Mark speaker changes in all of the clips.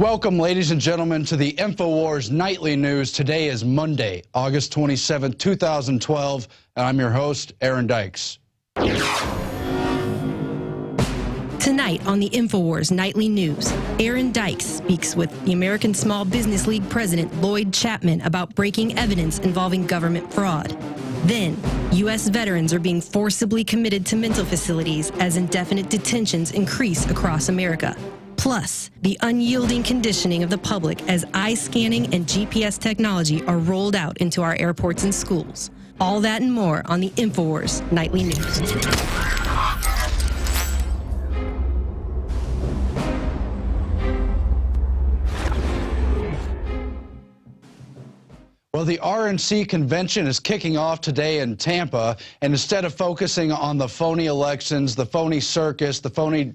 Speaker 1: Welcome, ladies and gentlemen, to the InfoWars Nightly News. Today is Monday, August 27, 2012, and I'm your host, Aaron Dykes.
Speaker 2: Tonight on the InfoWars Nightly News, Aaron Dykes speaks with the American Small Business League President Lloyd Chapman about breaking evidence involving government fraud. Then, U.S. veterans are being forcibly committed to mental facilities as indefinite detentions increase across America. Plus, the unyielding conditioning of the public as eye scanning and GPS technology are rolled out into our airports and schools. All that and more on the InfoWars Nightly News.
Speaker 1: Well, the RNC convention is kicking off today in Tampa, and instead of focusing on the phony elections, the phony circus, the phony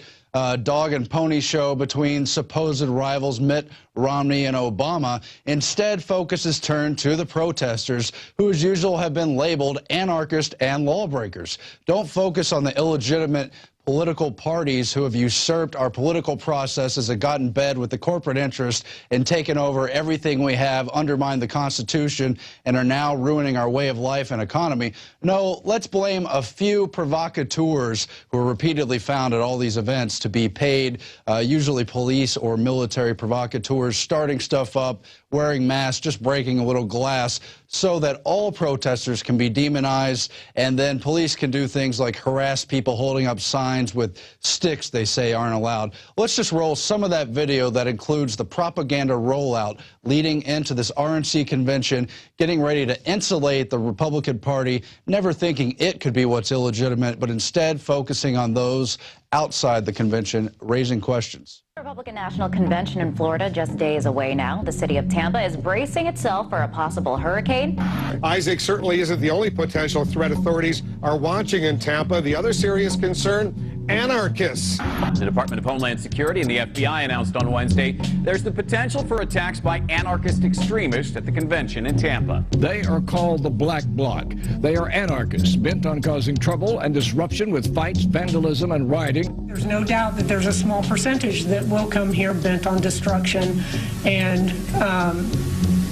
Speaker 1: dog and pony show between supposed rivals Mitt Romney and Obama, instead focus is turned to the protesters, who as usual have been labeled anarchists and lawbreakers. Don't focus on the illegitimate political parties who have usurped our political processes and got in bed with the corporate interest and taken over everything we have, undermined the Constitution, and are now ruining our way of life and economy. No, let's blame a few provocateurs who are repeatedly found at all these events to be paid, usually police or military provocateurs, starting stuff up, wearing masks, just breaking a little glass, so that all protesters can be demonized, and then police can do things like harass people holding up signs with sticks they say aren't allowed. Let's just roll some of that video that includes the propaganda rollout leading into this RNC convention, getting ready to insulate the Republican Party, never thinking it could be what's illegitimate, but instead focusing on those outside the convention, raising questions.
Speaker 3: The Republican National Convention in Florida just days away now. The city of Tampa is bracing itself for a possible hurricane.
Speaker 4: Isaac certainly isn't the only potential threat authorities are watching in Tampa. The other serious concern, anarchists.
Speaker 5: The Department of Homeland Security and the FBI announced on Wednesday there's the potential for attacks by anarchist extremists at the convention in Tampa.
Speaker 6: They are called the Black Bloc. They are anarchists bent on causing trouble and disruption with fights, vandalism, and rioting.
Speaker 7: There's no doubt that there's a small percentage that will come here bent on destruction and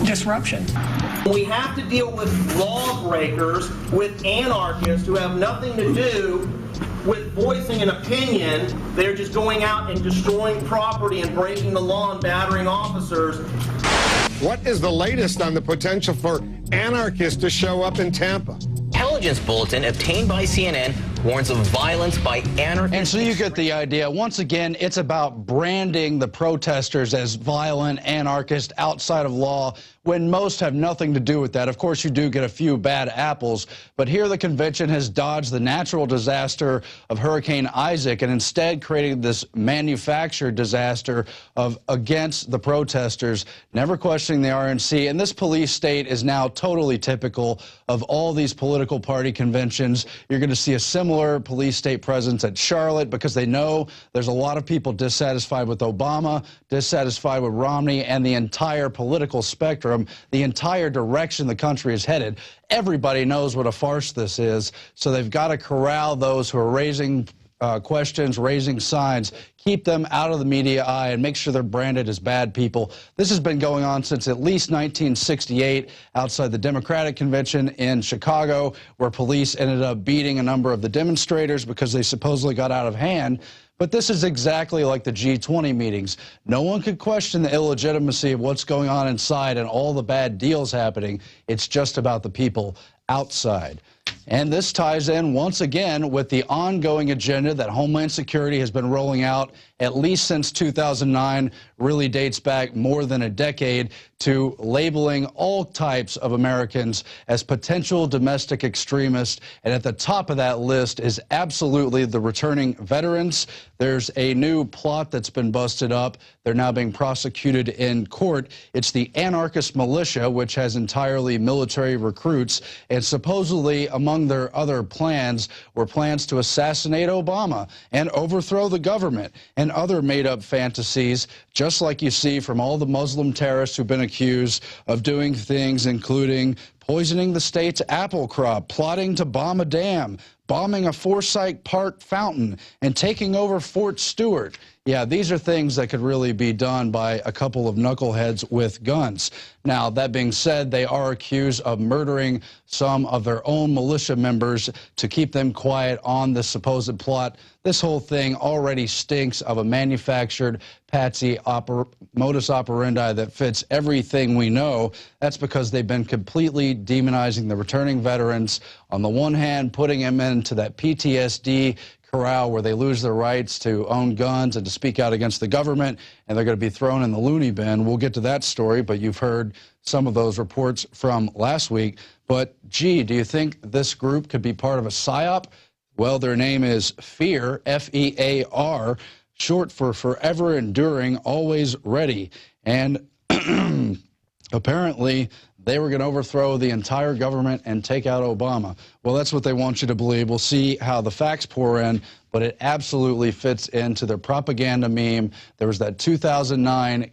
Speaker 7: disruption.
Speaker 8: We have to deal with lawbreakers, with anarchists who have nothing to do with voicing an opinion. They're just going out and destroying property and breaking the law and battering officers.
Speaker 4: What is the latest on the potential for anarchists to show up in Tampa?
Speaker 9: Intelligence bulletin obtained by CNN warns of violence by anarchists.
Speaker 1: And so you get the idea. Once again, it's about branding the protesters as violent, anarchist, outside of law, when most have nothing to do with that. Of course, you do get a few bad apples, but here the convention has dodged the natural disaster of Hurricane Isaac and instead created this manufactured disaster of against the protesters, never questioning the RNC. And this police state is now totally typical of all these political party conventions. You're going to see a similar police state presence at Charlotte because they know there's a lot of people dissatisfied with Obama, dissatisfied with Romney, and the entire political spectrum, the entire direction the country is headed. Everybody knows what a farce this is, so they've got to corral those who are raising questions, raising signs, keep them out of the media eye, and make sure they're branded as bad people. This has been going on since at least 1968 outside the Democratic Convention in Chicago, where police ended up beating a number of the demonstrators because they supposedly got out of hand. But this is exactly like the G20 meetings. No one could question the illegitimacy of what's going on inside and all the bad deals happening. It's just about the people outside. And this ties in once again with the ongoing agenda that Homeland Security has been rolling out at least since 2009, really dates back more than a decade, to labeling all types of Americans as potential domestic extremists. And at the top of that list is absolutely the returning veterans. There's a new plot that's been busted up. They're now being prosecuted in court. It's the anarchist militia, which has entirely military recruits, and supposedly among their other plans were plans to assassinate Obama and overthrow the government and other made-up fantasies, just like you see from all the Muslim terrorists who've been accused of doing things including poisoning the state's apple crop, plotting to bomb a dam, bombing a Forsyth Park fountain, and taking over Fort Stewart. Yeah, these are things that could really be done by a couple of knuckleheads with guns. Now, that being said, they are accused of murdering some of their own militia members to keep them quiet on this supposed plot. This whole thing already stinks of a manufactured patsy modus operandi that fits everything we know. That's because they've been completely demonizing the returning veterans. On the one hand, putting them into that PTSD corral where they lose their rights to own guns and to speak out against the government, and they're going to be thrown in the loony bin. We'll get to that story, but you've heard some of those reports from last week. But, gee, do you think this group could be part of a PSYOP? Well, their name is FEAR, F-E-A-R, short for Forever Enduring, Always Ready. And apparently they were going to overthrow the entire government and take out Obama. Well, that's what they want you to believe. We'll see how the facts pour in, but it absolutely fits into their propaganda meme. There was that 2009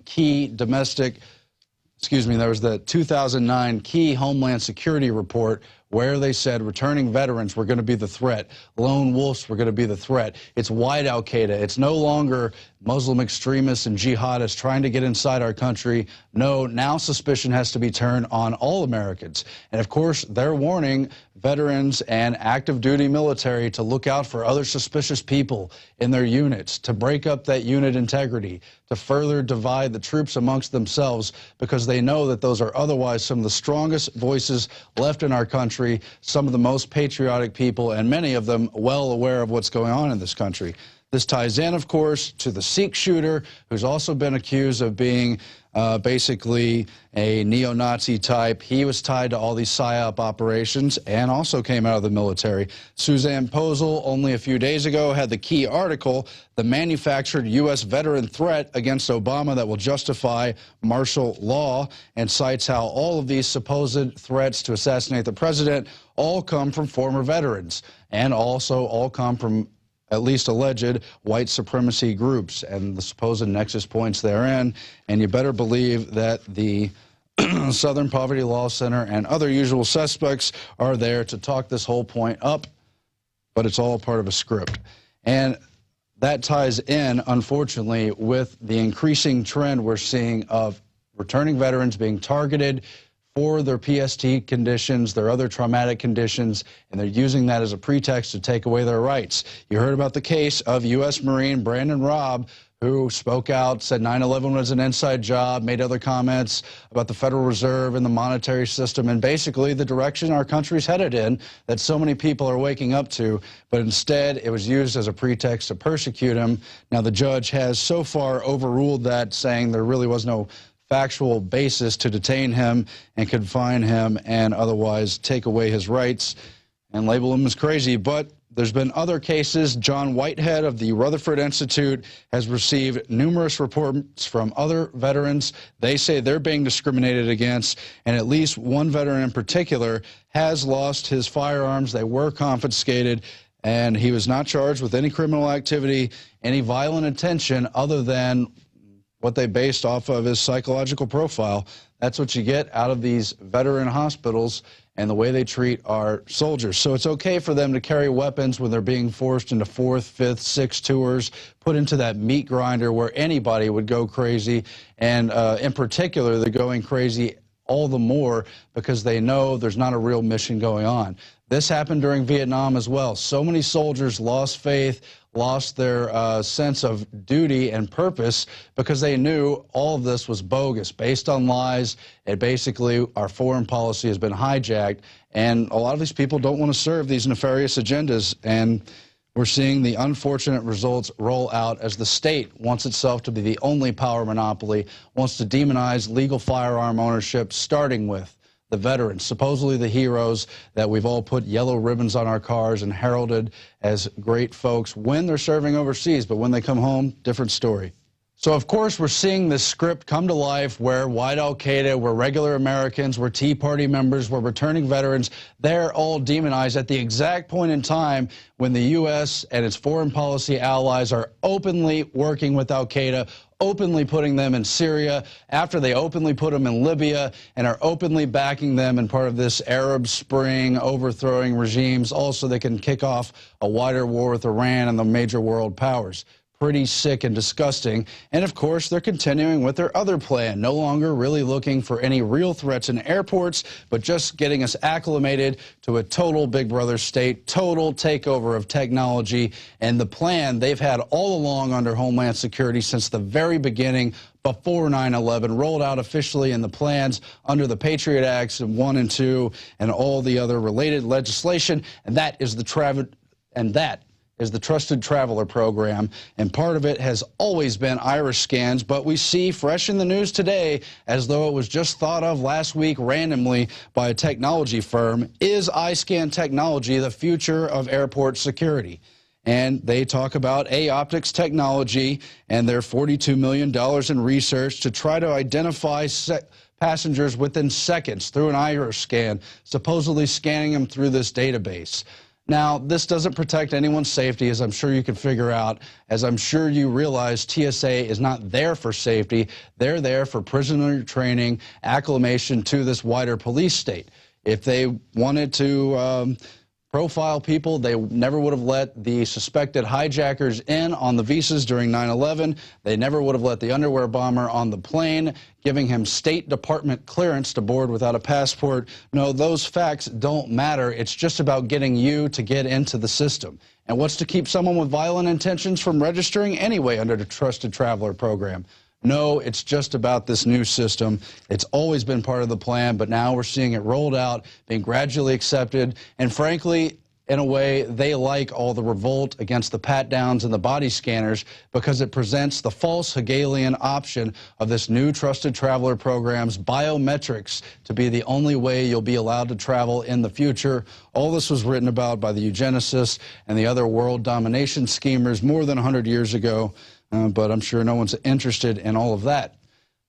Speaker 1: key Homeland Security report where they said returning veterans were going to be the threat. Lone wolves were going to be the threat. It's white al-Qaeda. It's no longer Muslim extremists and jihadists trying to get inside our country. No, now suspicion has to be turned on all Americans. And, of course, they're warning veterans and active duty military to look out for other suspicious people in their units, to break up that unit integrity, to further divide the troops amongst themselves, because they know that those are otherwise some of the strongest voices left in our country, some of the most patriotic people, and many of them well aware of what's going on in this country. This ties in, of course, to the Sikh shooter, who's also been accused of being basically a neo-Nazi type. He was tied to all these PSYOP operations and also came out of the military. Suzanne Posel, only a few days ago, had the key article, The Manufactured U.S. Veteran Threat Against Obama That Will Justify Martial Law, and cites how all of these supposed threats to assassinate the president all come from former veterans and also all come from at least alleged white supremacy groups and the supposed nexus points therein. And you better believe that the Southern Poverty Law Center and other usual suspects are there to talk this whole point up, but it's all part of a script. And that ties in, unfortunately, with the increasing trend we're seeing of returning veterans being targeted for their PST conditions, their other traumatic conditions, and they're using that as a pretext to take away their rights. You heard about the case of U.S. Marine Brandon Robb, who spoke out, said 9/11 was an inside job, made other comments about the Federal Reserve and the monetary system, and basically the direction our country's headed in that so many people are waking up to, but instead it was used as a pretext to persecute him. Now, the judge has so far overruled that, saying there really was no factual basis to detain him and confine him and otherwise take away his rights and label him as crazy. But there's been other cases. John Whitehead of the Rutherford Institute has received numerous reports from other veterans. They say they're being discriminated against, and at least one veteran in particular has lost his firearms. They were confiscated, and he was not charged with any criminal activity, any violent intention other than what they based off of his psychological profile. That's what you get out of these veteran hospitals and the way they treat our soldiers. So it's okay for them to carry weapons when they're being forced into 4th, 5th, 6th tours, put into that meat grinder where anybody would go crazy. And in particular, they're going crazy all the more because they know there's not a real mission going on. This happened during Vietnam as well. So many soldiers lost faith, lost their sense of duty and purpose because they knew all of this was bogus, based on lies, and basically our foreign policy has been hijacked, and a lot of these people don't want to serve these nefarious agendas, and we're seeing the unfortunate results roll out as the state wants itself to be the only power monopoly, wants to demonize legal firearm ownership, starting with the veterans, supposedly the heroes that we've all put yellow ribbons on our cars and heralded as great folks when they're serving overseas, but when they come home, different story. So, of course, we're seeing this script come to life where white al-Qaeda, where regular Americans, where Tea Party members, where returning veterans, they're all demonized at the exact point in time when the U.S. and its foreign policy allies are openly working with al-Qaeda, openly putting them in Syria, after they openly put them in Libya, and are openly backing them in part of this Arab Spring overthrowing regimes. Also, they can kick off a wider war with Iran and the major world powers. Pretty sick and disgusting. And of course, they're continuing with their other plan, no longer really looking for any real threats in airports, but just getting us acclimated to a total Big Brother state, total takeover of technology. And the plan they've had all along under Homeland Security since the very beginning, before 9/11, rolled out officially in the plans under the Patriot Acts 1 and 2 and all the other related legislation. And that is the Trusted Traveler Program, and part of it has always been iris scans, but we see fresh in the news today, as though it was just thought of last week randomly by a technology firm, is eye scan technology the future of airport security? And they talk about A-Optics technology and their $42 million in research to try to identify passengers within seconds through an iris scan, supposedly scanning them through this database. Now, this doesn't protect anyone's safety, as I'm sure you can figure out. As I'm sure you realize, TSA is not there for safety. They're there for prisoner training, acclimation to this wider police state. If they wanted to profile people, they never would have let the suspected hijackers in on the visas during 9/11. They never would have let the underwear bomber on the plane, giving him State Department clearance to board without a passport. No, those facts don't matter. It's just about getting you to get into the system. And what's to keep someone with violent intentions from registering anyway under the Trusted Traveler Program? No, it's just about this new system. It's always been part of the plan, but now we're seeing it rolled out, being gradually accepted, and frankly, in a way, they like all the revolt against the pat-downs and the body scanners because it presents the false Hegelian option of this new Trusted Traveler Program's biometrics to be the only way you'll be allowed to travel in the future. All this was written about by the eugenicists and the other world domination schemers more than 100 years ago. But I'm sure no one's interested in all of that.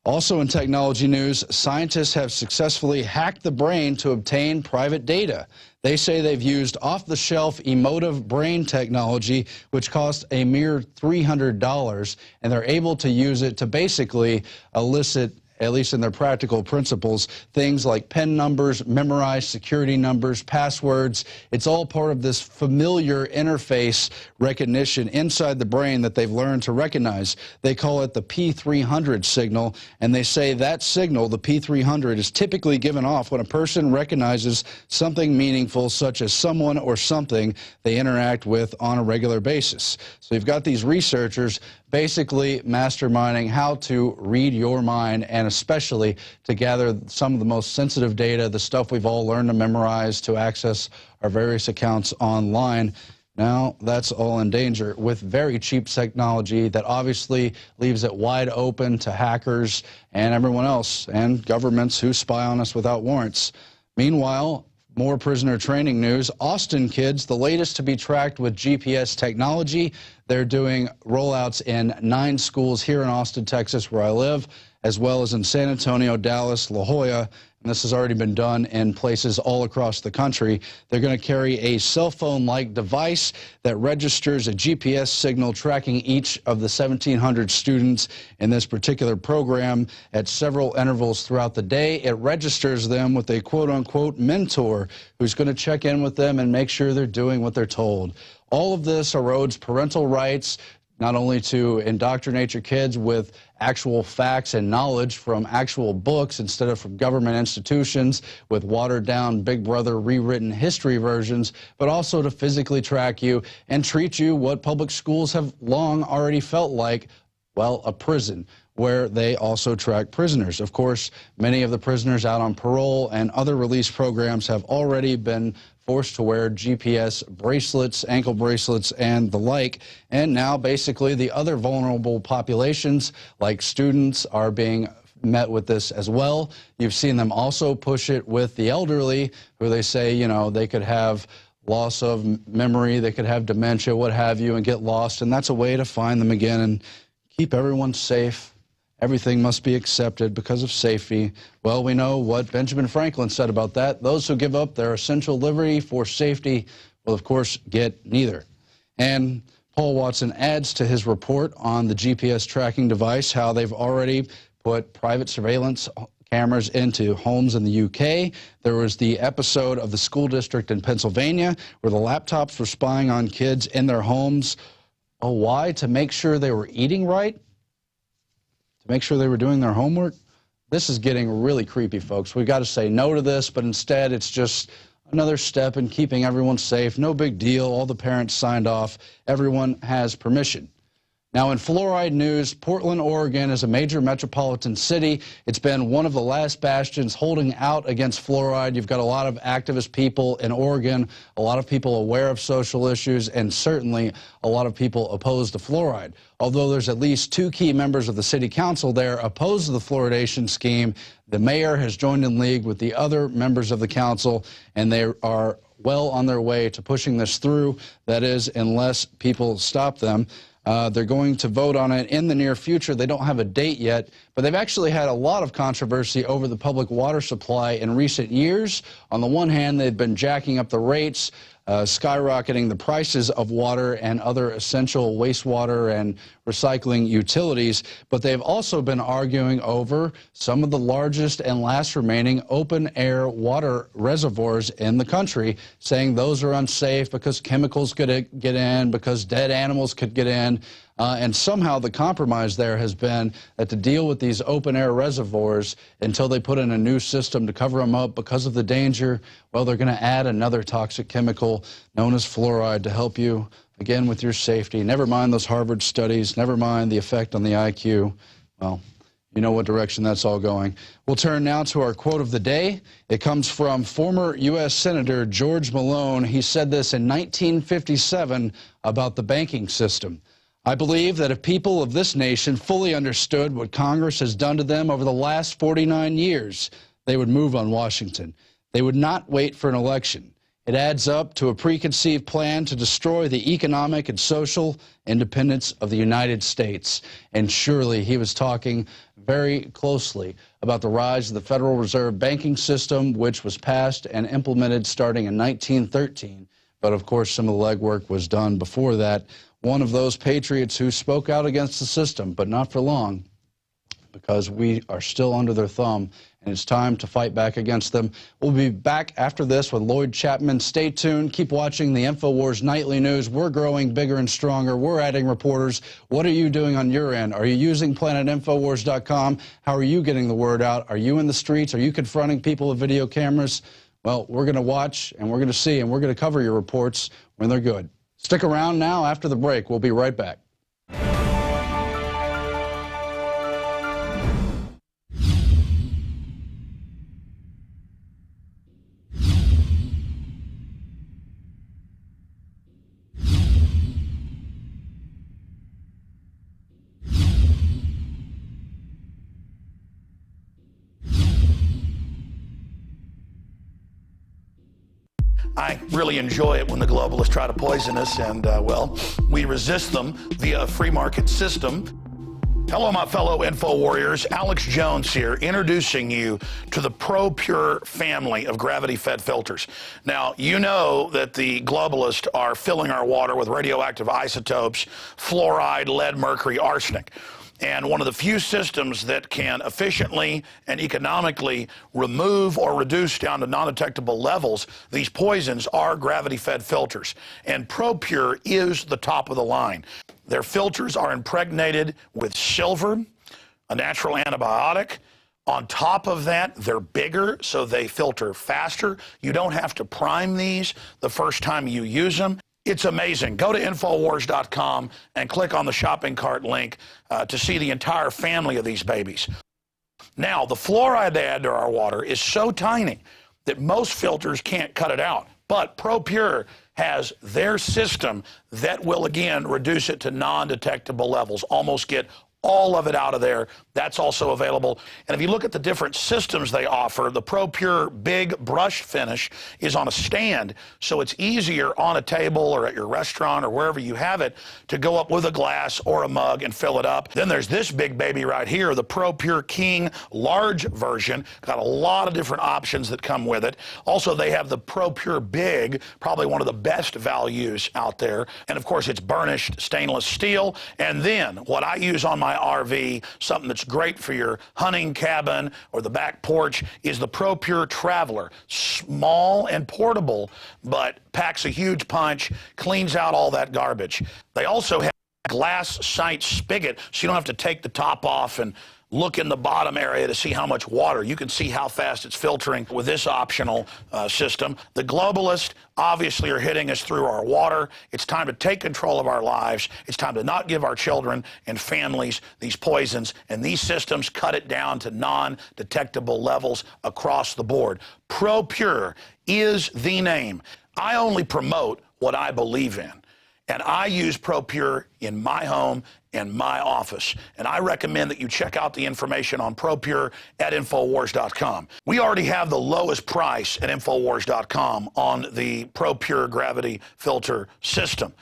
Speaker 1: Also in technology news, scientists have successfully hacked the brain to obtain private data. They say they've used off-the-shelf emotive brain technology, which costs a mere $300, and they're able to use it to basically elicit, at least in their practical principles, things like PIN numbers, memorize security numbers, passwords. It's all part of this familiar interface recognition inside the brain that they've learned to recognize. They call it the P300 signal, and they say that signal, the P300, is typically given off when a person recognizes something meaningful, such as someone or something they interact with on a regular basis. So you've got these researchers basically masterminding how to read your mind, and especially to gather some of the most sensitive data, the stuff we've all learned to memorize to access our various accounts online. Now that's all in danger with very cheap technology that obviously leaves it wide open to hackers and everyone else and governments who spy on us without warrants. Meanwhile, more prisoner training news. Austin kids, the latest to be tracked with GPS technology. They're doing rollouts in 9 schools here in Austin, Texas, where I live, as well as in San Antonio, Dallas, La Jolla. And this has already been done in places all across the country. They're going to carry a cell phone-like device that registers a GPS signal tracking each of the 1,700 students in this particular program at several intervals throughout the day. It registers them with a quote-unquote mentor who's going to check in with them and make sure they're doing what they're told. All of this erodes parental rights, not only to indoctrinate your kids with actual facts and knowledge from actual books instead of from government institutions with watered-down Big Brother rewritten history versions, but also to physically track you and treat you what public schools have long already felt like, well, a prison, where they also track prisoners. Of course, many of the prisoners out on parole and other release programs have already been forced to wear GPS bracelets, ankle bracelets, and the like. And now basically the other vulnerable populations, like students, are being met with this as well. You've seen them also push it with the elderly, who they say, you know, they could have loss of memory, they could have dementia, what have you, and get lost. And that's a way to find them again and keep everyone safe. Everything must be accepted because of safety. Well, we know what Benjamin Franklin said about that. Those who give up their essential liberty for safety will, of course, get neither. And Paul Watson adds to his report on the GPS tracking device how they've already put private surveillance cameras into homes in the UK. There was the episode of the school district in Pennsylvania where the laptops were spying on kids in their homes. Oh, why? To make sure they were eating right? To make sure they were doing their homework? This is getting really creepy, folks. We've got to say no to this, but instead it's just another step in keeping everyone safe. No big deal. All the parents signed off. Everyone has permission. Now, in fluoride news, Portland, Oregon is a major metropolitan city. It's been one of the last bastions holding out against fluoride. You've got a lot of activist people in Oregon, a lot of people aware of social issues, and certainly a lot of people opposed to fluoride. Although there's at least 2 key members of the city council there opposed to the fluoridation scheme, the mayor has joined in league with the other members of the council, and they are well on their way to pushing this through. That is, unless people stop them. They're going to vote on it in the near future. They don't have a date yet, but they've actually had a lot of controversy over the public water supply in recent years. On the one hand, they've been jacking up the rates, skyrocketing the prices of water and other essential wastewater and recycling utilities, but they've also been arguing over some of the largest and last remaining open-air water reservoirs in the country, saying those are unsafe because chemicals could get in, because dead animals could get in. And somehow the compromise there has been that to deal with these open-air reservoirs until they put in a new system to cover them up because of the danger, well, they're going to add another toxic chemical known as fluoride to help you, again, with your safety. Never mind those Harvard studies. Never mind the effect on the IQ. Well, you know what direction that's all going. We'll turn now to our quote of the day. It comes from former U.S. Senator George Malone. He said this in 1957 about the banking system. I believe that if people of this nation fully understood what Congress has done to them over the last 49 years, they would move on Washington. They would not wait for an election. It adds up to a preconceived plan to destroy the economic and social independence of the United States. And surely he was talking very closely about the rise of the Federal Reserve banking system, which was passed and implemented starting in 1913. But of course, some of the legwork was done before that. One of those patriots who spoke out against the system, but not for long, because we are still under their thumb, and it's time to fight back against them. We'll be back after this with Lloyd Chapman. Stay tuned. Keep watching the InfoWars Nightly News. We're growing bigger and stronger. We're adding reporters. What are you doing on your end? Are you using PlanetInfoWars.com? How are you getting the word out? Are you in the streets? Are you confronting people with video cameras? Well, we're going to watch, and we're going to see, and we're going to cover your reports when they're good. Stick around now after the break. We'll be right back.
Speaker 10: I really enjoy it when the globalists try to poison us, and, well, we resist them via a free market system. Hello, my fellow Info Warriors. Alex Jones here, introducing you to the ProPure family of gravity-fed filters. Now, you know that the globalists are filling our water with radioactive isotopes, fluoride, lead, mercury, arsenic. And one of the few systems that can efficiently and economically remove or reduce down to non-detectable levels these poisons are gravity-fed filters. And ProPure is the top of the line. Their filters are impregnated with silver, a natural antibiotic. On top of that, they're bigger, so they filter faster. You don't have to prime these the first time you use them. It's amazing. Go to InfoWars.com and click on the shopping cart link to see the entire family of these babies. Now, the fluoride they add to our water is so tiny that most filters can't cut it out. But ProPure has their system that will, again, reduce it to non-detectable levels, almost get all of it out of there. That's also available. And if you look at the different systems they offer, the ProPure Big Brush Finish is on a stand, so it's easier on a table or at your restaurant or wherever you have it to go up with a glass or a mug and fill it up. Then there's this big baby right here, the ProPure King large version. Got a lot of different options that come with it. Also, they have the ProPure Big, probably one of the best values out there. And of course, it's burnished stainless steel. And then what I use on my RV, something that's great for your hunting cabin or the back porch, is the ProPure Traveler. Small and portable, but packs a huge punch, cleans out all that garbage. They also have a glass sight spigot, so you don't have to take the top off and look in the bottom area to see how much water. You can see how fast it's filtering with this optional system. The globalists obviously are hitting us through our water. It's time to take control of our lives. It's time to not give our children and families these poisons, and these systems cut it down to non-detectable levels across the board. ProPure is the name. I only promote what I believe in. And I use ProPure in my home and my office. And I recommend that you check out the information on ProPure at InfoWars.com. We already have the lowest price at InfoWars.com on the ProPure gravity filter system.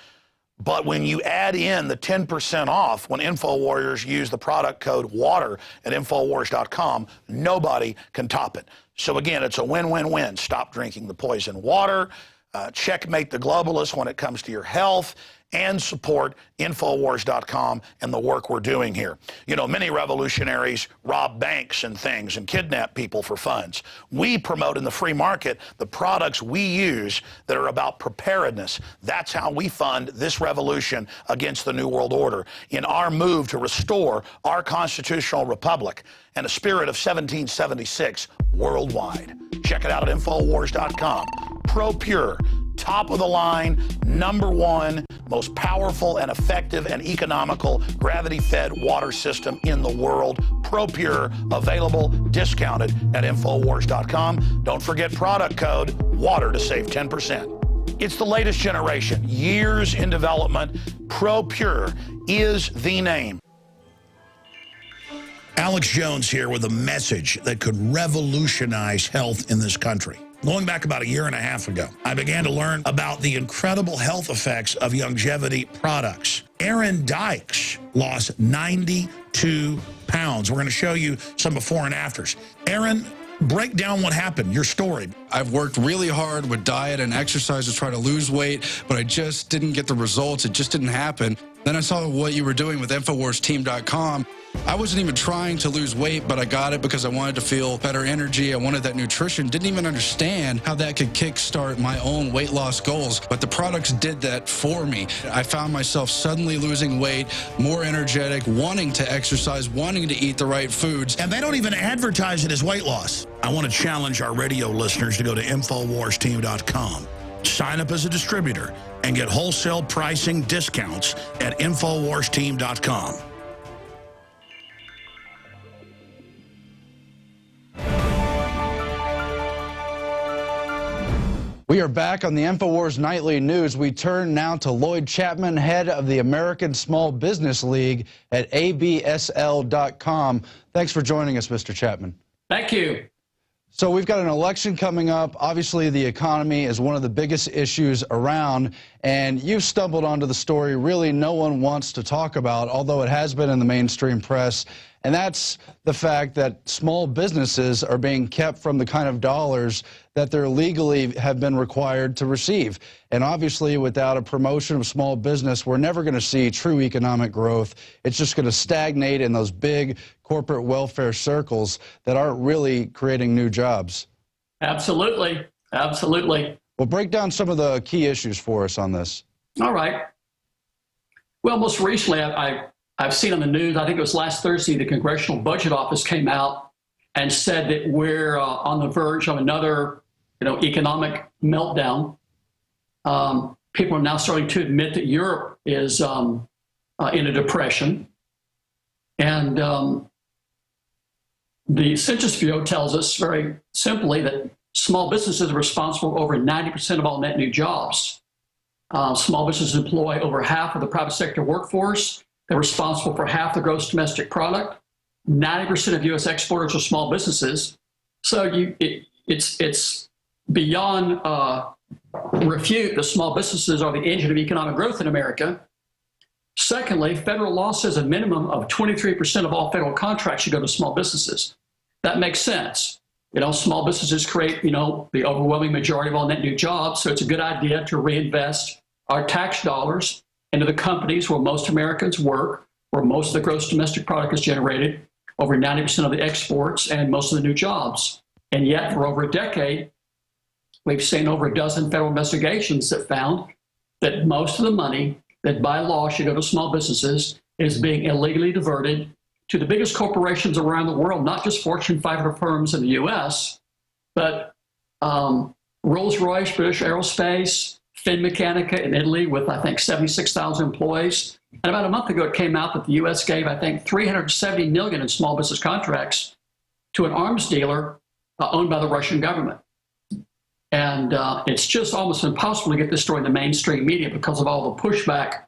Speaker 10: But when you add in the 10% off when InfoWarriors use the product code WATER at InfoWars.com, nobody can top it. So again, it's a win-win-win. Stop drinking the poison water. Checkmate the globalists when it comes to your health, and support InfoWars.com and the work we're doing here. You know, many revolutionaries rob banks and things and kidnap people for funds. We promote in the free market the products we use that are about preparedness. That's how we fund this revolution against the New World Order in our move to restore our constitutional republic and a spirit of 1776 worldwide. Check it out at InfoWars.com. ProPure, top of the line, #1, most powerful and effective and economical gravity-fed water system in the world. ProPure, available, discounted at InfoWars.com. Don't forget product code WATER to save 10%. It's the latest generation, years in development. ProPure is the name. Alex Jones here with a message that could revolutionize health in this country. Going back about a year and a half ago, I began to learn about the incredible health effects of longevity products. Aaron Dykes lost 92 pounds. We're going to show you some before and afters. Aaron, break down what happened, your story.
Speaker 1: I've worked really hard with diet and exercise to try to lose weight, but I just didn't get the results. It just didn't happen. Then I saw what you were doing with InfoWarsTeam.com. I wasn't even trying to lose weight, but I got it because I wanted to feel better energy. I wanted that nutrition. Didn't even understand how that could kickstart my own weight loss goals, but the products did that for me. I found myself suddenly losing weight, more energetic, wanting to exercise, wanting to eat the right foods.
Speaker 10: And they don't even advertise it as weight loss. I want to challenge our radio listeners to go to InfoWarsTeam.com. Sign up as a distributor and get wholesale pricing discounts at InfoWarsTeam.com.
Speaker 1: We are back on the InfoWars Nightly News. We turn now to Lloyd Chapman, head of the American Small Business League at ABSL.com. Thanks for joining us, Mr. Chapman.
Speaker 11: Thank you.
Speaker 1: So we've got an election coming up. Obviously, the economy is one of the biggest issues around, and you've stumbled onto the story really no one wants to talk about, although it has been in the mainstream press, and that's the fact that small businesses are being kept from the kind of dollars that they're legally have been required to receive. And obviously, without a promotion of small business, we're never going to see true economic growth. It's just going to stagnate in those big corporate welfare circles that aren't really creating new jobs.
Speaker 11: Absolutely. Absolutely.
Speaker 1: Well, break down some of the key issues for us on this.
Speaker 11: All right. Well, most recently, I've seen on the news, I think it was last Thursday, the Congressional Budget Office came out and said that we're on the verge of another, economic meltdown. People are now starting to admit that Europe is in a depression. And the Census Bureau tells us very simply that small businesses are responsible for over 90% of all net new jobs. Small businesses employ over half of the private sector workforce, They're responsible for half the gross domestic product. 90% of U.S. exporters are small businesses. So it's beyond refute that small businesses are the engine of economic growth in America. Secondly, federal law says a minimum of 23% of all federal contracts should go to small businesses. That makes sense. Small businesses create, the overwhelming majority of all net new jobs. So it's a good idea to reinvest our tax dollars into the companies where most Americans work, where most of the gross domestic product is generated, over 90% of the exports and most of the new jobs. And yet for over a decade, we've seen over a dozen federal investigations that found that most of the money that by law should go to small businesses is being illegally diverted to the biggest corporations around the world, not just Fortune 500 firms in the US, but Rolls-Royce, British Aerospace, Finmeccanica in Italy with, I think, 76,000 employees. And about a month ago, it came out that the US gave, I think, $370 million in small business contracts to an arms dealer owned by the Russian government. And it's just almost impossible to get this story in the mainstream media because of all the pushback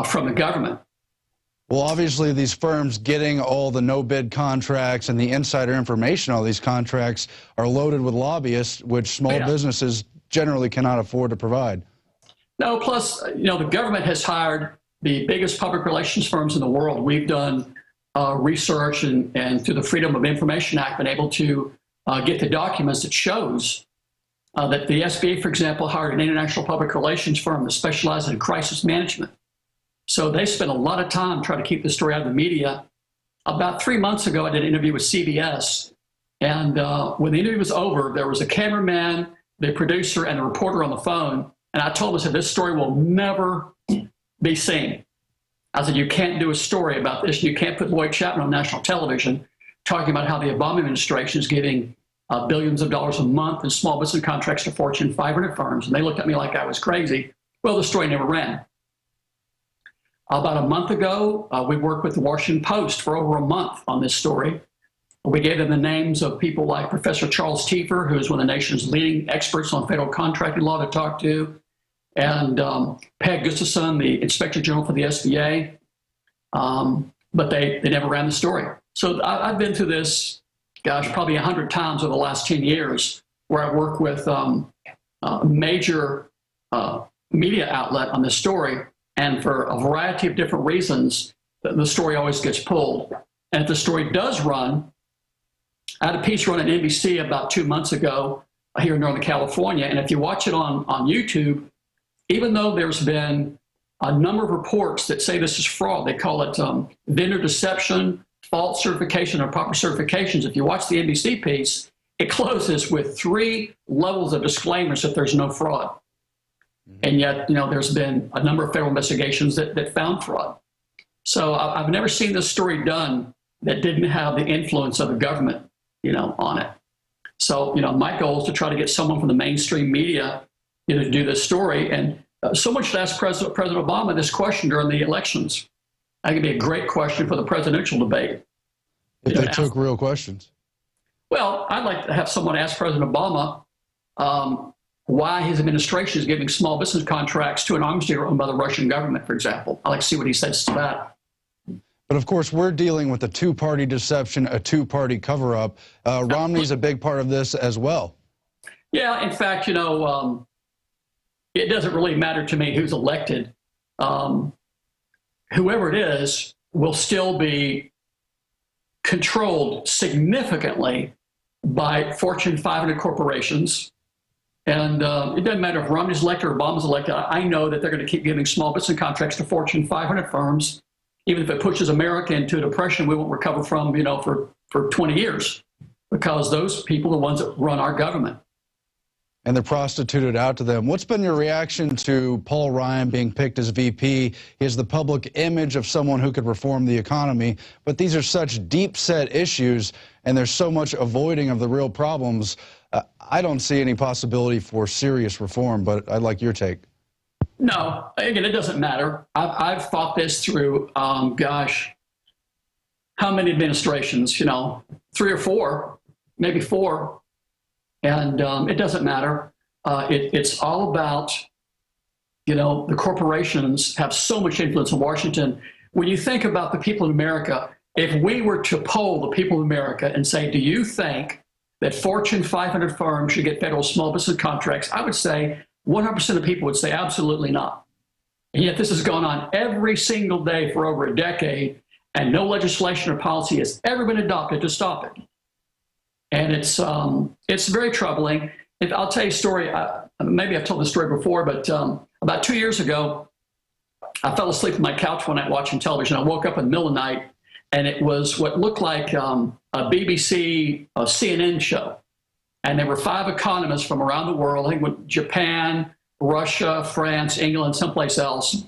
Speaker 11: from the government.
Speaker 1: Well, obviously, these firms getting all the no-bid contracts and the insider information on these contracts are loaded with lobbyists, which small businesses generally cannot afford to provide.
Speaker 11: No, plus, the government has hired the biggest public relations firms in the world. We've done research and through the Freedom of Information Act, been able to get the documents that shows that the SBA, for example, hired an international public relations firm that specializes in crisis management. So they spent a lot of time trying to keep the story out of the media. About 3 months ago, I did an interview with CBS. And when the interview was over, there was a cameraman, the producer, and the reporter on the phone. And I told them, I said, this story will never be seen. I said, you can't do a story about this. You can't put Lloyd Chapman on national television talking about how the Obama administration is giving billions of dollars a month in small business contracts to Fortune 500 firms. And they looked at me like I was crazy. Well, the story never ran. About a month ago, we worked with the Washington Post for over a month on this story. We gave them the names of people like Professor Charles Tiefer, who is one of the nation's leading experts on federal contracting law, to talk to, and Peg Gustafson, the Inspector General for the SBA. But they never ran the story. So I've been through this, gosh, probably 100 times over the last 10 years, where I work with a major media outlet on this story. And for a variety of different reasons, the story always gets pulled. And if the story does run, I had a piece run on NBC about 2 months ago here in Northern California. And if you watch it on YouTube, even though there's been a number of reports that say this is fraud, they call it vendor deception, false certification, or proper certifications. If you watch the NBC piece, it closes with 3 levels of disclaimers that there's no fraud. And yet, there's been a number of federal investigations that found fraud. So I've never seen this story done that didn't have the influence of the government, on it. So, my goal is to try to get someone from the mainstream media, to do this story. And someone should ask President Obama this question during the elections. That could be a great question for the presidential debate.
Speaker 1: If they took real questions.
Speaker 11: Well, I'd like to have someone ask President Obama why his administration is giving small business contracts to an arms dealer owned by the Russian government, for example. I'd like to see what he says to that.
Speaker 1: But of course, we're dealing with a 2-party deception, a 2-party cover-up. Romney's a big part of this as well.
Speaker 11: Yeah, in fact, it doesn't really matter to me who's elected. Whoever it is will still be controlled significantly by Fortune 500 corporations. And it doesn't matter if Romney's elected or Obama's elected. I know that they're going to keep giving small business contracts to Fortune 500 firms. Even if it pushes America into a depression we won't recover from, for 20 years, because those people are the ones that run our government.
Speaker 1: And they're prostituted out to them. What's been your reaction to Paul Ryan being picked as VP? He has the public image of someone who could reform the economy, but these are such deep-set issues, and there's so much avoiding of the real problems. I don't see any possibility for serious reform, but I'd like your take.
Speaker 11: No, again, it doesn't matter. I've thought this through, gosh, how many administrations, 3 or 4, maybe 4. And it doesn't matter. It's all about, the corporations have so much influence in Washington. when you think about the people in America, if we were to poll the people of America and say, do you think that Fortune 500 firms should get federal small business contracts, I would say 100% of people would say absolutely not. And yet this has gone on every single day for over a decade, and no legislation or policy has ever been adopted to stop it. And it's very troubling. I'll tell you a story. Maybe I've told this story before, but about 2 years ago, I fell asleep on my couch one night watching television. I woke up in the middle of the night, and it was what looked like a BBC, CNN show. And there were 5 economists from around the world, I think with Japan, Russia, France, England, someplace else.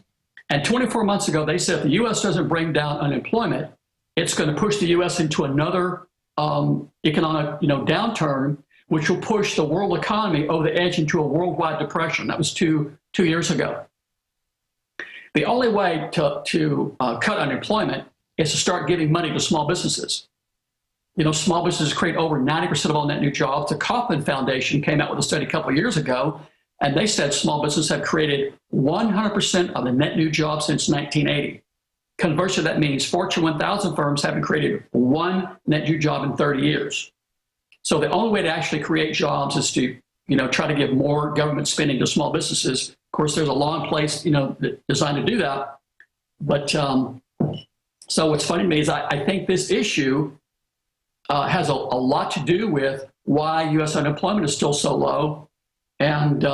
Speaker 11: And 24 months ago, they said if the U.S. doesn't bring down unemployment, it's going to push the U.S. into another economic downturn, which will push the world economy over the edge into a worldwide depression. That was two years ago. The only way to cut unemployment is to start giving money to small businesses. Small businesses create over 90% of all net new jobs. The Kauffman Foundation came out with a study a couple of years ago, and they said small businesses have created 100% of the net new jobs since 1980. Conversely, that means Fortune 1000 firms haven't created one net new job in 30 years. So the only way to actually create jobs is to, try to give more government spending to small businesses. Of course, there's a law in place, designed to do that. But so what's funny to me is I think this issue has a lot to do with why U.S. unemployment is still so low. And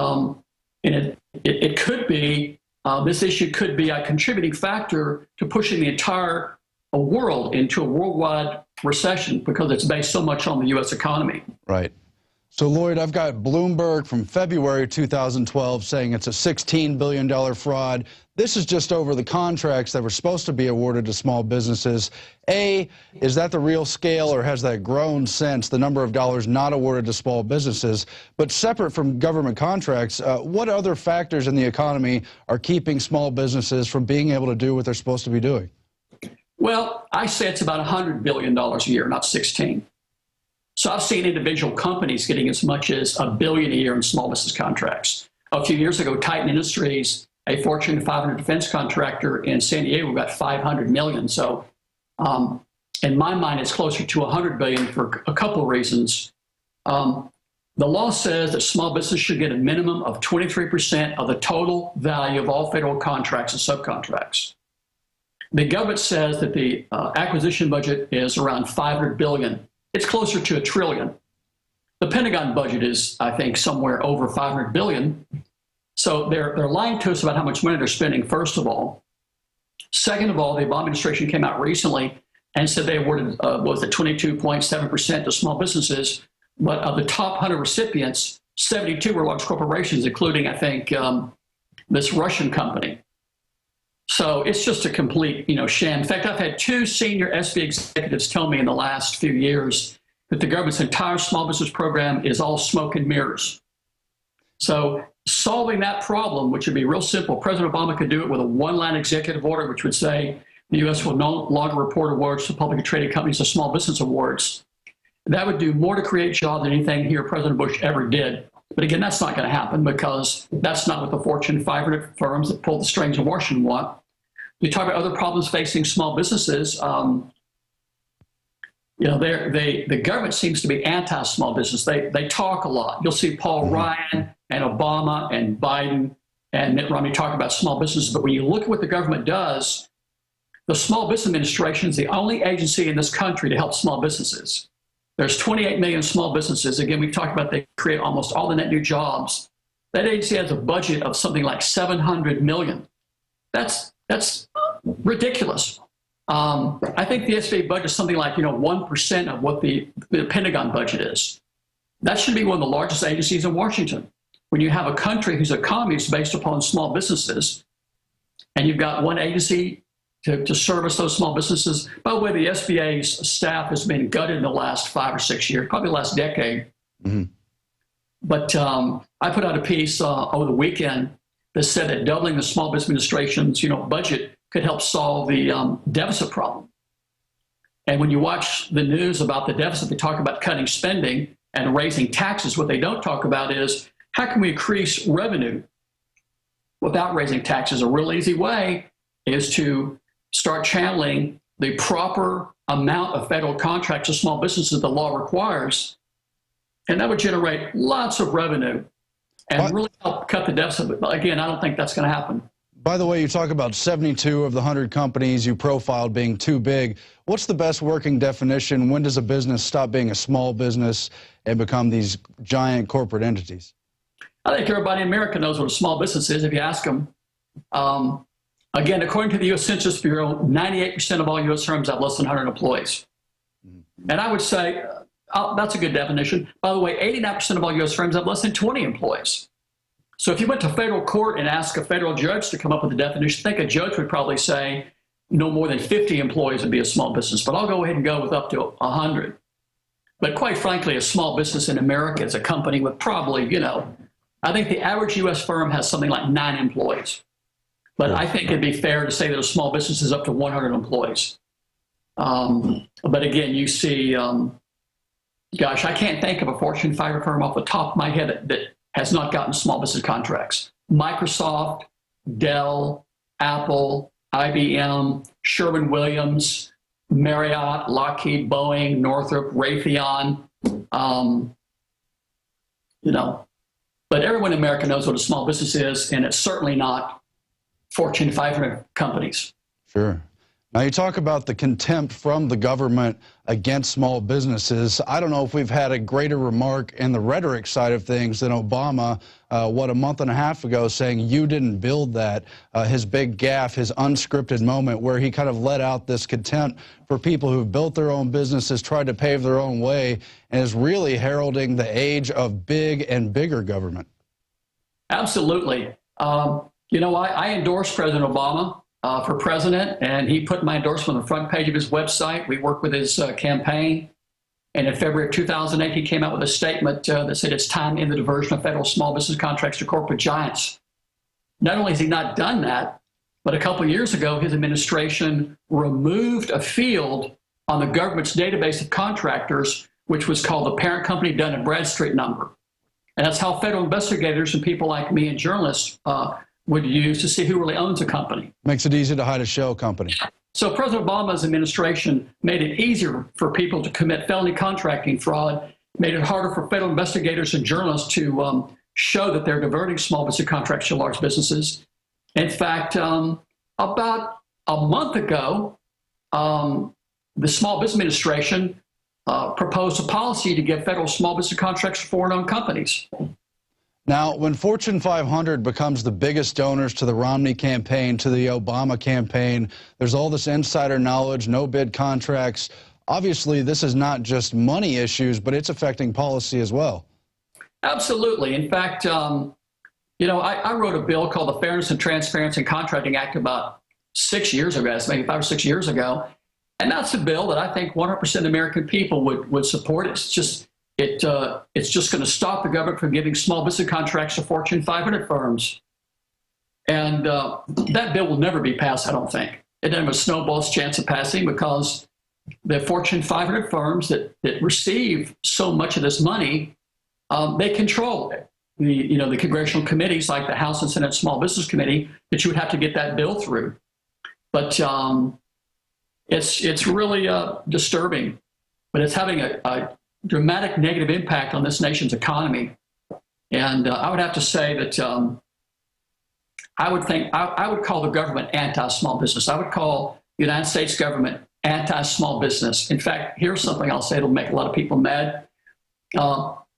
Speaker 11: it could be, this issue could be a contributing factor to pushing the entire world into a worldwide recession because it's based so much on the U.S. economy.
Speaker 1: Right. So, Lloyd, I've got Bloomberg from February 2012 saying it's a $16 billion fraud. This is just over the contracts that were supposed to be awarded to small businesses. A, is that the real scale, or has that grown since, the number of dollars not awarded to small businesses? But separate from government contracts, what other factors in the economy are keeping small businesses from being able to do what they're supposed to be doing?
Speaker 11: Well, I say it's about $100 billion a year, not 16. So I've seen individual companies getting as much as $1 billion a year in small business contracts. A few years ago, Titan Industries, a Fortune 500 defense contractor in San Diego, got $500 million. So in my mind, it's closer to $100 billion for a couple of reasons. The law says that small business should get a minimum of 23% of the total value of all federal contracts and subcontracts. The government says that the acquisition budget is around $500 billion. It's closer to $1 trillion. The Pentagon budget is, I think, somewhere over $500 billion. So they're lying to us about how much money they're spending, first of all. Second of all, the Obama administration came out recently and said they awarded, 22.7% to small businesses. But of the top 100 recipients, 72 were large corporations, including, I think, this Russian company. So it's just a complete, sham. In fact, I've had 2 senior SBA executives tell me in the last few years that the government's entire small business program is all smoke and mirrors. So solving that problem, which would be real simple, President Obama could do it with a 1-line executive order, which would say the U.S. will no longer report awards to publicly traded companies as small business awards. That would do more to create jobs than anything here President Bush ever did. But again, that's not going to happen because that's not what the Fortune 500 firms that pull the strings in Washington want. You talk about other problems facing small businesses. The government seems to be anti-small business. They talk a lot. You'll see Paul Ryan and Obama and Biden and Mitt Romney talk about small businesses. But when you look at what the government does, the Small Business Administration is the only agency in this country to help small businesses. There's 28 million small businesses. Again, we've talked about they create almost all the net new jobs. That agency has a budget of something like $700 million. That's ridiculous. I think the SBA budget is something like 1% of what the Pentagon budget is. That should be one of the largest agencies in Washington. When you have a country whose economy is based upon small businesses, and you've got one agency to service those small businesses. By the way, the SBA's staff has been gutted in the last 5 or 6 years, probably the last decade. Mm-hmm. But I put out a piece over the weekend that said that doubling the Small Business Administration's budget could help solve the deficit problem. And when you watch the news about the deficit, they talk about cutting spending and raising taxes. What they don't talk about is how can we increase revenue without raising taxes? A real easy way is to start channeling the proper amount of federal contracts to small businesses the law requires, and that would generate lots of revenue and really help cut the deficit. But again, I don't think that's going to happen.
Speaker 1: By the way, you talk about 72 of the 100 companies you profiled being too big. What's the best working definition? When does a business stop being a small business and become these giant corporate entities?
Speaker 11: I think everybody in America knows what a small business is if you ask them. Again, according to the U.S. Census Bureau, 98% of all U.S. firms have less than 100 employees. And I would say that's a good definition. By the way, 89% of all U.S. firms have less than 20 employees. So if you went to federal court and asked a federal judge to come up with a definition, I think a judge would probably say no more than 50 employees would be a small business. But I'll go ahead and go with up to 100. But quite frankly, a small business in America is a company with probably, I think the average U.S. firm has something like 9 employees. But I think it'd be fair to say that a small business is up to 100 employees. But again, you see, gosh, I can't think of a Fortune 500 firm off the top of my head that has not gotten small business contracts. Microsoft, Dell, Apple, IBM, Sherwin-Williams, Marriott, Lockheed, Boeing, Northrop, Raytheon, but everyone in America knows what a small business is, and it's certainly not Fortune 500 companies.
Speaker 1: Sure. Now, you talk about the contempt from the government against small businesses. I don't know if we've had a greater remark in the rhetoric side of things than Obama, a month and a half ago, saying you didn't build that, his big gaffe, his unscripted moment where he kind of let out this contempt for people who've built their own businesses, tried to pave their own way, and is really heralding the age of big and bigger government.
Speaker 11: Absolutely. I endorsed President Obama for president, and he put my endorsement on the front page of his website. We worked with his campaign, and in February of 2008, he came out with a statement that said it's time to end the diversion of federal small business contracts to corporate giants. Not only has he not done that, but a couple of years ago, his administration removed a field on the government's database of contractors, which was called the parent company Dun & Bradstreet number. And that's how federal investigators and people like me and journalists would use to see who really owns a company.
Speaker 1: Makes it easy to hide a shell company.
Speaker 11: So President Obama's administration made it easier for people to commit felony contracting fraud, made it harder for federal investigators and journalists to show that they're diverting small business contracts to large businesses. In fact, about a month ago, the Small Business Administration proposed a policy to give federal small business contracts to foreign-owned companies.
Speaker 1: Now, when Fortune 500 becomes the biggest donors to the Romney campaign, to the Obama campaign, there's all this insider knowledge, no bid contracts. Obviously, this is not just money issues, but it's affecting policy as well.
Speaker 11: Absolutely. In fact, I wrote a bill called the Fairness and Transparency in Contracting Act about 6 years ago, maybe 5 or 6 years ago. And that's a bill that I think 100% of the American people would support. It's just going to stop the government from giving small business contracts to Fortune 500 firms. And that bill will never be passed, I don't think. It doesn't have a snowball's chance of passing because the Fortune 500 firms that receive so much of this money, they control it. The congressional committees like the House and Senate Small Business Committee that you would have to get that bill through. But it's really disturbing, but it's having a dramatic negative impact on this nation's economy. And I would have to say that I would call the government anti-small business. I would call the United States government anti-small business. In fact, here's something I'll say that'll make a lot of people mad.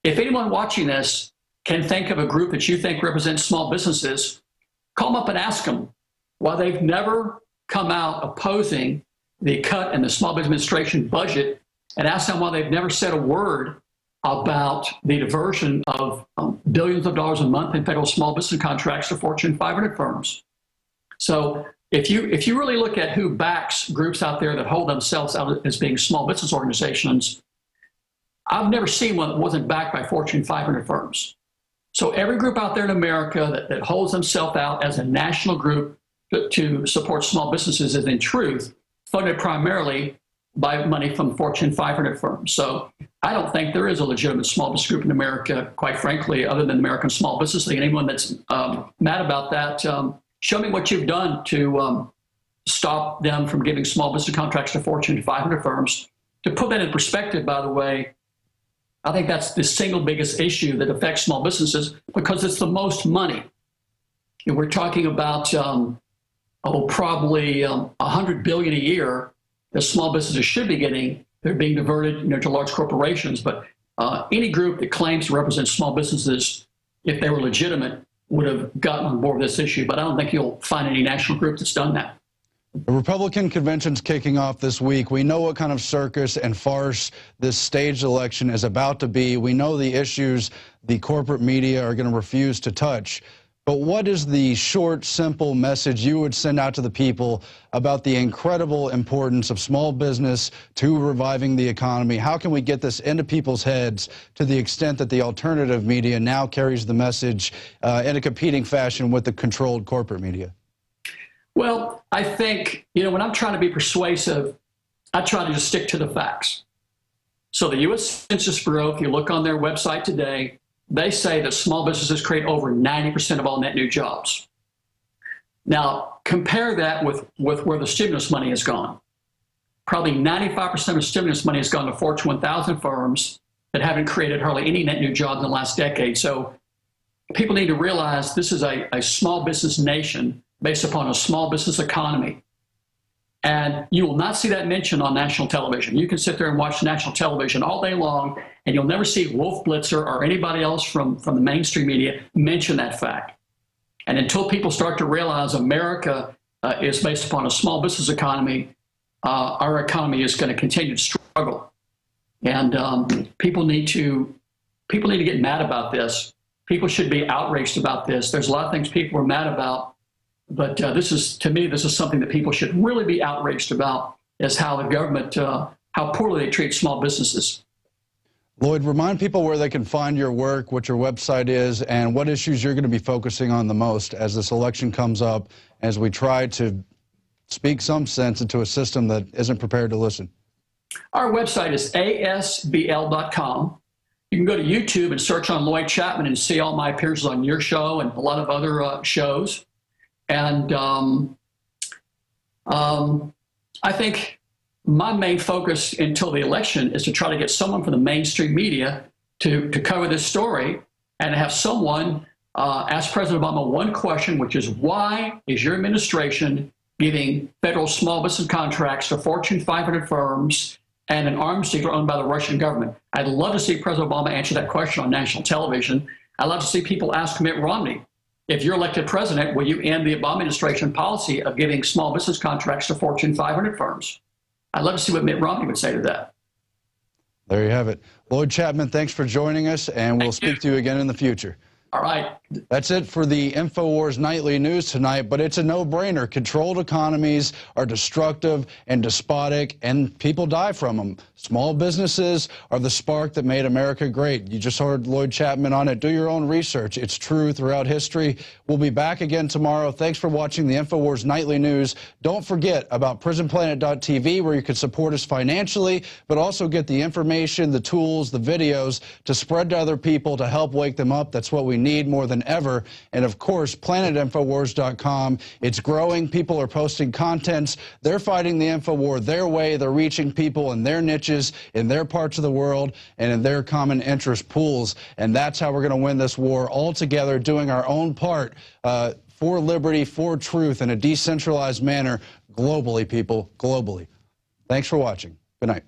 Speaker 11: If anyone watching this can think of a group that you think represents small businesses, call them up and ask them why they've never come out opposing the cut in the Small Business Administration budget, and ask them why they've never said a word about the diversion of billions of dollars a month in federal small business contracts to Fortune 500 firms. So if you really look at who backs groups out there that hold themselves out as being small business organizations, I've never seen one that wasn't backed by Fortune 500 firms. So every group out there in America that holds themselves out as a national group to support small businesses is in truth funded primarily by money from Fortune 500 firms. So I don't think there is a legitimate small business group in America, quite frankly, other than the American Small Business League. Anyone that's mad about that, show me what you've done to stop them from giving small business contracts to Fortune 500 firms. To put that in perspective, by the way, I think that's the single biggest issue that affects small businesses because it's the most money. And we're talking about probably $100 billion a year that small businesses should be getting. They're being diverted, to large corporations. But any group that claims to represent small businesses, if they were legitimate, would have gotten on board with this issue. But I don't think you'll find any national group that's done that.
Speaker 1: The Republican convention's kicking off this week. We know what kind of circus and farce this staged election is about to be. We know the issues the corporate media are going to refuse to touch. But what is the short, simple message you would send out to the people about the incredible importance of small business to reviving the economy? How can we get this into people's heads to the extent that the alternative media now carries the message in a competing fashion with the controlled corporate media?
Speaker 11: Well, I think, when I'm trying to be persuasive, I try to just stick to the facts. So the U.S. Census Bureau, if you look on their website today, they say that small businesses create over 90% of all net new jobs. Now, compare that with where the stimulus money has gone. Probably 95% of stimulus money has gone to Fortune 1000 firms that haven't created hardly any net new jobs in the last decade. So people need to realize this is a small business nation based upon a small business economy. And you will not see that mentioned on national television. You can sit there and watch national television all day long, and you'll never see Wolf Blitzer or anybody else from the mainstream media mention that fact. And until people start to realize America is based upon a small business economy, our economy is going to continue to struggle. And people need to get mad about this. People should be outraged about this. There's a lot of things people are mad about. But to me, this is something that people should really be outraged about, is how the government, how poorly they treat small businesses.
Speaker 1: Lloyd, remind people where they can find your work, what your website is, and what issues you're going to be focusing on the most as this election comes up, as we try to speak some sense into a system that isn't prepared to listen.
Speaker 11: Our website is asbl.com. You can go to YouTube and search on Lloyd Chapman and see all my appearances on your show and a lot of other shows. And I think my main focus until the election is to try to get someone from the mainstream media to cover this story and have someone ask President Obama one question, which is, why is your administration giving federal small business contracts to Fortune 500 firms and an arms dealer owned by the Russian government? I'd love to see President Obama answer that question on national television. I'd love to see people ask Mitt Romney, if you're elected president, will you end the Obama administration policy of giving small business contracts to Fortune 500 firms? I'd love to see what Mitt Romney would say to that.
Speaker 1: There you have it. Lloyd Chapman, thanks for joining us, and we'll speak to you again in the future.
Speaker 11: All right.
Speaker 1: That's it for the InfoWars Nightly News tonight, but it's a no-brainer. Controlled economies are destructive and despotic, and people die from them. Small businesses are the spark that made America great. You just heard Lloyd Chapman on it. Do your own research. It's true throughout history. We'll be back again tomorrow. Thanks for watching the InfoWars Nightly News. Don't forget about prisonplanet.tv, where you can support us financially, but also get the information, the tools, the videos to spread to other people to help wake them up. That's what we need more than ever. And of course, planetinfowars.com. It's growing. People are posting contents. They're fighting the InfoWar their way. They're reaching people in their niches, in their parts of the world, and in their common interest pools. And that's how we're going to win this war, all together, doing our own part for liberty, for truth, in a decentralized manner, globally, people, globally. Thanks for watching. Good night.